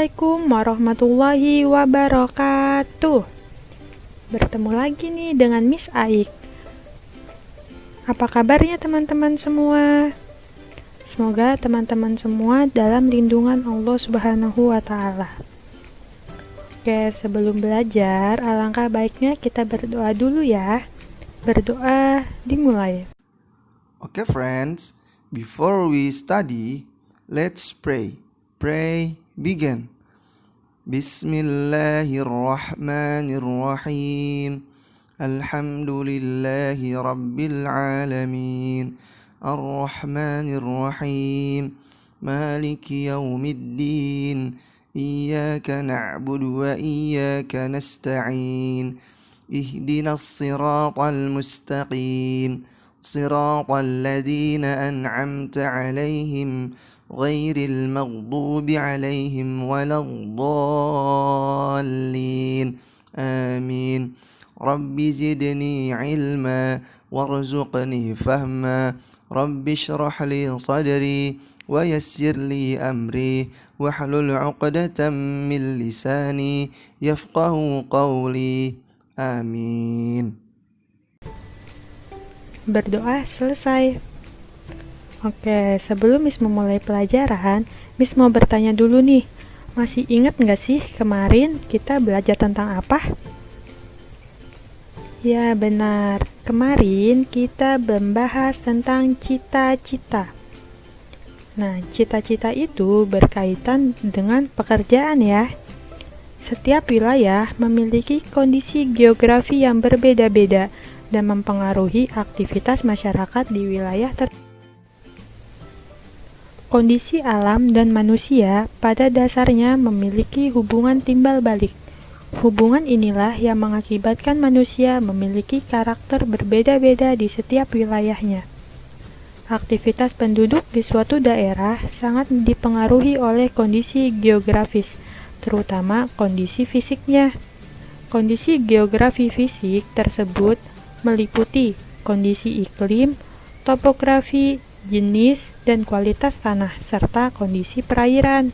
Assalamualaikum warahmatullahi wabarakatuh. Bertemu lagi nih dengan Miss Aik. Apa kabarnya teman-teman semua? Semoga teman-teman semua dalam lindungan Allah Subhanahu wa Ta'ala. Oke, sebelum belajar, alangkah baiknya kita berdoa dulu ya. Berdoa dimulai. Okay, friends, before we study, let's pray. Pray, begin. Bismillahirrahmanirrahim. Alhamdulillahi Rabbil Alamin. Ar-Rahmanir-Rahim. Maliki yaumiddin. Iyyaka na'budu wa iyyaka nasta'in. Ihdinas siratal mustaqim. Siratal ladzina an'amta 'alaihim ghairil maghdubi 'alaihim waladdallin. Amin. Rabbi zidni 'ilma warzuqni fahma. Rabbi shrah li sadri wa yassir li amri wahlul 'uqdatam min lisani yafqahu qawli. Amin. Berdoa selesai. Oke, sebelum Miss memulai pelajaran, Miss mau bertanya dulu nih. Masih ingat nggak sih kemarin kita belajar tentang apa? Ya benar, kemarin kita membahas tentang cita-cita. Nah, cita-cita itu berkaitan dengan pekerjaan ya. Setiap wilayah memiliki kondisi geografi yang berbeda-beda dan mempengaruhi aktivitas masyarakat di wilayah tertentu. Kondisi alam dan manusia pada dasarnya memiliki hubungan timbal balik. Hubungan inilah yang mengakibatkan manusia memiliki karakter berbeda-beda di setiap wilayahnya. Aktivitas penduduk di suatu daerah sangat dipengaruhi oleh kondisi geografis, terutama kondisi fisiknya. Kondisi geografi fisik tersebut meliputi kondisi iklim, topografi, jenis, dan kualitas tanah, serta kondisi perairan.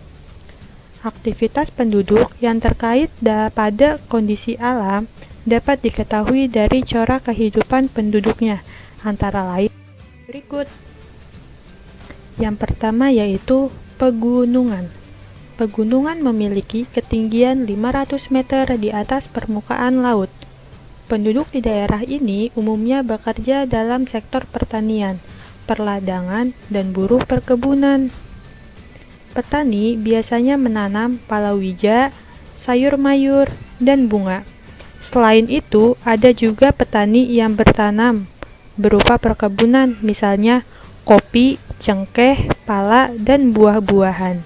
Aktivitas penduduk yang terkait pada kondisi alam dapat diketahui dari corak kehidupan penduduknya, antara lain berikut. Yang pertama yaitu pegunungan. Pegunungan memiliki ketinggian 500 meter di atas permukaan laut. Penduduk di daerah ini umumnya bekerja dalam sektor pertanian, perladangan, dan buruh perkebunan. Petani biasanya menanam palawija, sayur mayur, dan bunga. Selain itu, ada juga petani yang bertanam berupa perkebunan, misalnya kopi, cengkeh, pala, dan buah-buahan.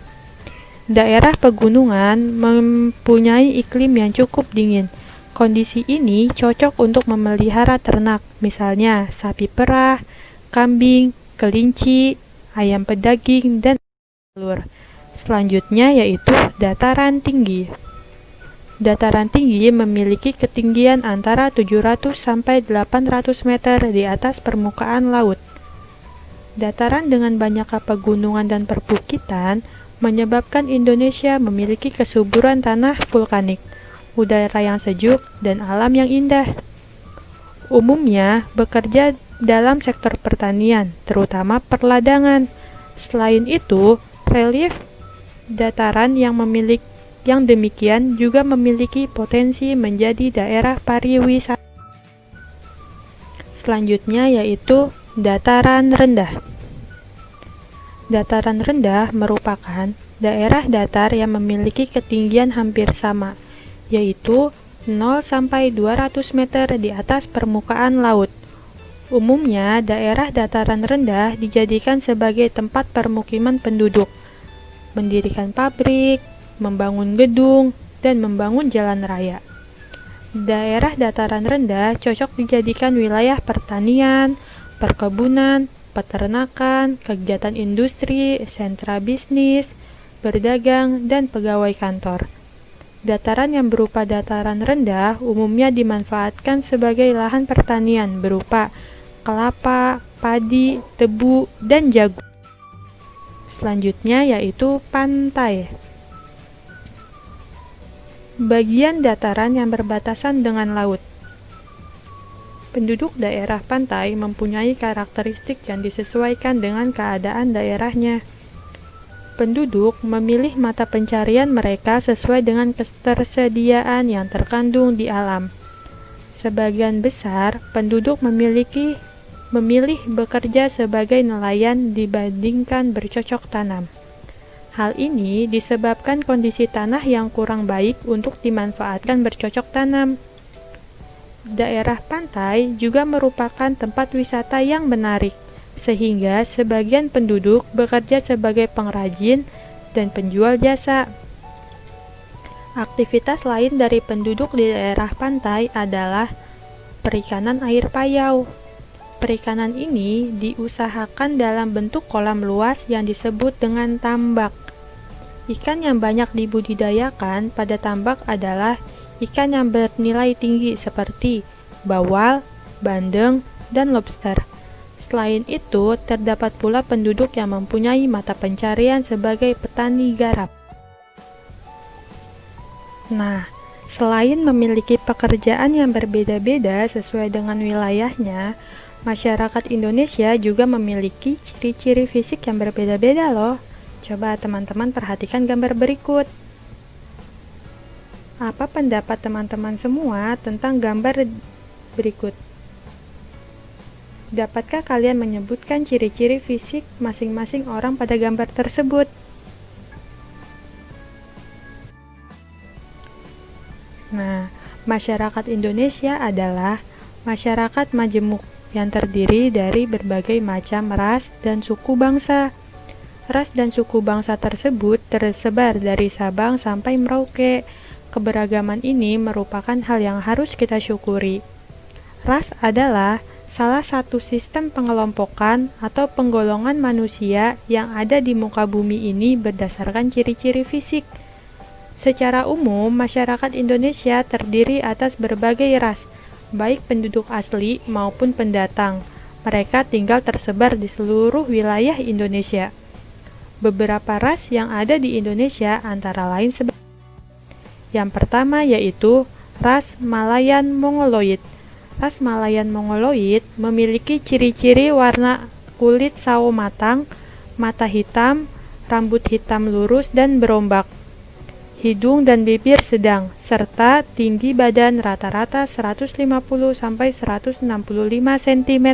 Daerah pegunungan mempunyai iklim yang cukup dingin. Kondisi ini cocok untuk memelihara ternak, misalnya sapi perah, kambing, kelinci, ayam pedaging, dan telur. Selanjutnya yaitu dataran tinggi. Dataran tinggi memiliki ketinggian antara 700 sampai 800 meter di atas permukaan laut. Dataran dengan banyak pegunungan dan perbukitan menyebabkan Indonesia memiliki kesuburan tanah vulkanik, udara yang sejuk, dan alam yang indah. Umumnya bekerja dalam sektor pertanian, terutama perladangan. Selain itu, relief dataran yang demikian juga memiliki potensi menjadi daerah pariwisata. Selanjutnya yaitu dataran rendah. Dataran rendah merupakan daerah datar yang memiliki ketinggian hampir sama, yaitu 0 sampai 200 meter di atas permukaan laut. Umumnya, daerah dataran rendah dijadikan sebagai tempat permukiman penduduk, mendirikan pabrik, membangun gedung, dan membangun jalan raya. Daerah dataran rendah cocok dijadikan wilayah pertanian, perkebunan, peternakan, kegiatan industri, sentra bisnis, berdagang, dan pegawai kantor. Dataran yang berupa dataran rendah umumnya dimanfaatkan sebagai lahan pertanian berupa kelapa, padi, tebu, dan jagung. Selanjutnya yaitu pantai. bagian dataran yang berbatasan dengan laut. Penduduk daerah pantai mempunyai karakteristik yang disesuaikan dengan keadaan daerahnya. Penduduk memilih mata pencarian mereka sesuai dengan ketersediaan yang terkandung di alam. Sebagian besar penduduk memilih bekerja sebagai nelayan dibandingkan bercocok tanam. Hal ini disebabkan kondisi tanah yang kurang baik untuk dimanfaatkan bercocok tanam. Daerah pantai juga merupakan tempat wisata yang menarik, sehingga sebagian penduduk bekerja sebagai pengrajin dan penjual jasa. Aktivitas lain dari penduduk di daerah pantai adalah perikanan air payau. Perikanan ini diusahakan dalam bentuk kolam luas yang disebut dengan tambak. Ikan yang banyak dibudidayakan pada tambak adalah ikan yang bernilai tinggi seperti bawal, bandeng, dan lobster. Selain itu, terdapat pula penduduk yang mempunyai mata pencarian sebagai petani garam. Nah, selain memiliki pekerjaan yang berbeda-beda sesuai dengan wilayahnya, masyarakat Indonesia juga memiliki ciri-ciri fisik yang berbeda-beda loh. Coba teman-teman perhatikan gambar berikut. Apa pendapat teman-teman semua tentang gambar berikut? Dapatkah kalian menyebutkan ciri-ciri fisik masing-masing orang pada gambar tersebut? Nah, masyarakat Indonesia adalah masyarakat majemuk yang terdiri dari berbagai macam ras dan suku bangsa. Ras dan suku bangsa tersebut tersebar dari Sabang sampai Merauke. Keberagaman ini merupakan hal yang harus kita syukuri. Ras adalah salah satu sistem pengelompokan atau penggolongan manusia yang ada di muka bumi ini berdasarkan ciri-ciri fisik. Secara umum, masyarakat Indonesia terdiri atas berbagai ras, baik penduduk asli maupun pendatang. Mereka tinggal tersebar di seluruh wilayah Indonesia. Beberapa ras yang ada di Indonesia antara lain yang pertama yaitu ras Malayan Mongoloid. Ras Malayan Mongoloid memiliki ciri-ciri warna kulit sawo matang, mata hitam, rambut hitam lurus dan berombak, hidung dan bibir sedang, serta tinggi badan rata-rata 150-165 cm.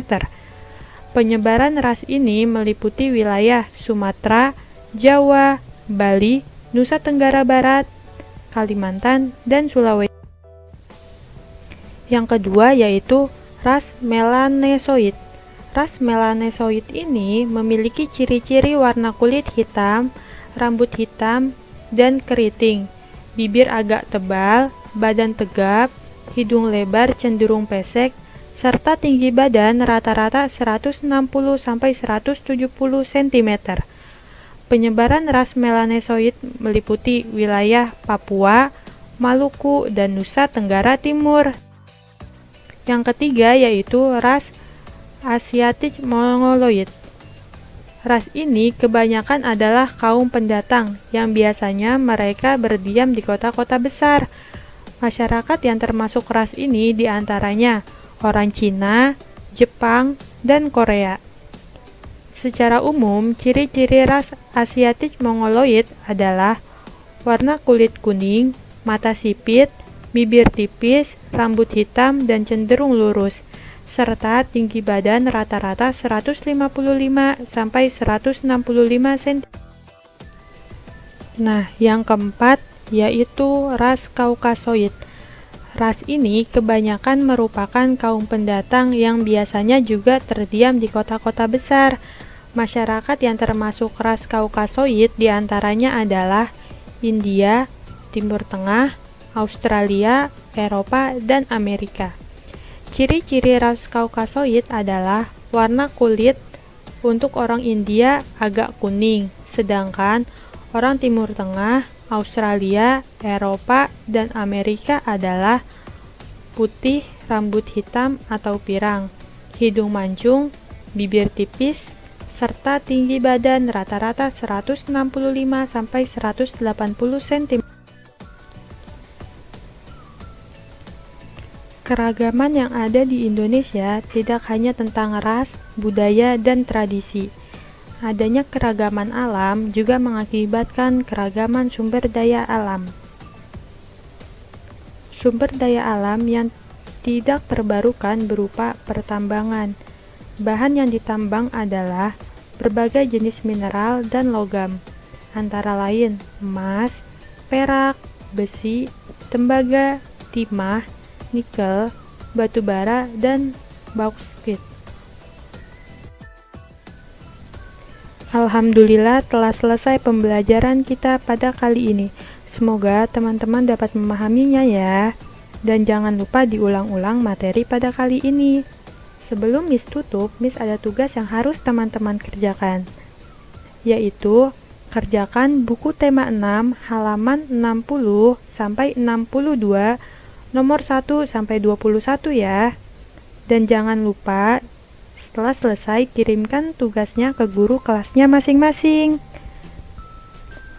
Penyebaran ras ini meliputi wilayah Sumatera, Jawa, Bali, Nusa Tenggara Barat, Kalimantan, dan Sulawesi. Yang kedua yaitu ras Melanesoid. Ras Melanesoid ini memiliki ciri-ciri warna kulit hitam, rambut hitam, dan keriting, bibir agak tebal, badan tegap, hidung lebar cenderung pesek, serta tinggi badan rata-rata 160-170 cm. Penyebaran ras Melanesoid meliputi wilayah Papua, Maluku, dan Nusa Tenggara Timur. Yang ketiga yaitu ras Asiatic Mongoloid. Ras ini kebanyakan adalah kaum pendatang yang biasanya mereka berdiam di kota-kota besar. Masyarakat yang termasuk ras ini diantaranya orang Cina, Jepang, dan Korea. Secara umum, ciri-ciri ras Asiatic Mongoloid adalah warna kulit kuning, mata sipit, bibir tipis, rambut hitam dan cenderung lurus, serta tinggi badan rata-rata 155-165 cm. Nah, yang keempat yaitu ras Kaukasoid. Ras ini kebanyakan merupakan kaum pendatang yang biasanya juga terdiam di kota-kota besar. Masyarakat yang termasuk ras Kaukasoid diantaranya adalah India, Timur Tengah, Australia, Eropa, dan Amerika. Ciri-ciri ras Kaukasoid adalah warna kulit untuk orang India agak kuning, sedangkan orang Timur Tengah, Australia, Eropa, dan Amerika adalah putih, rambut hitam atau pirang, hidung mancung, bibir tipis, serta tinggi badan rata-rata 165-180 cm. Keragaman yang ada di Indonesia tidak hanya tentang ras, budaya, dan tradisi. Adanya keragaman alam juga mengakibatkan keragaman sumber daya alam. Sumber daya alam yang tidak terbarukan berupa pertambangan. Bahan yang ditambang adalah berbagai jenis mineral dan logam, antara lain emas, perak, besi, tembaga, timah, nikel, batu bara, dan bauksit. Alhamdulillah telah selesai pembelajaran kita pada kali ini. Semoga teman-teman dapat memahaminya ya. Dan jangan lupa diulang-ulang materi pada kali ini. Sebelum Miss tutup, Miss ada tugas yang harus teman-teman kerjakan, yaitu kerjakan buku tema 6 halaman 60 sampai 62 nomor 1 sampai 21 ya. Dan jangan lupa setelah selesai kirimkan tugasnya ke guru kelasnya masing-masing.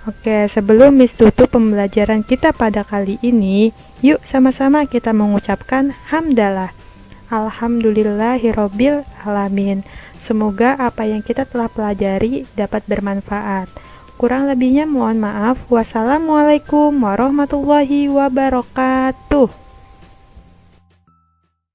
Oke, sebelum Miss tutup pembelajaran kita pada kali ini, yuk sama-sama kita mengucapkan hamdalah. Alhamdulillahirabbil alamin. Semoga apa yang kita telah pelajari dapat bermanfaat. Kurang lebihnya mohon maaf. Wassalamualaikum warahmatullahi wabarakatuh.